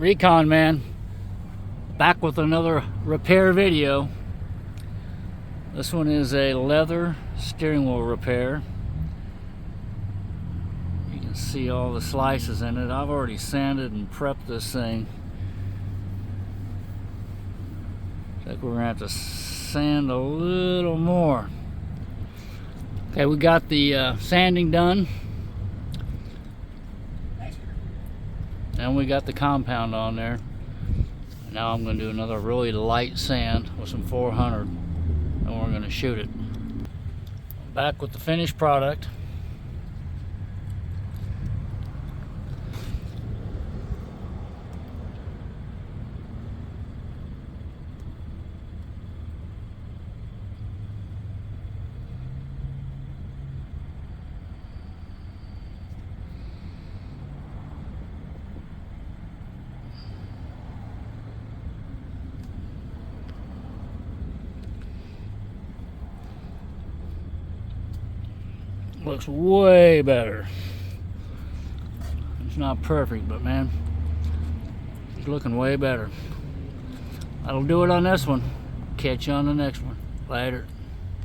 Recon Man, back with another repair video. This one is a leather steering wheel repair. You can see all the slices in it. I've already sanded and prepped this thing. I think we're gonna have to sand a little more. Okay, we got the sanding done. And we got the compound on there. Now I'm going to do another really light sand with some 400, and we're going to shoot it. Back with the finished product. Looks way better. It's not perfect, but man, it's looking way better. That'll do it on this one. Catch you on the next one. Later.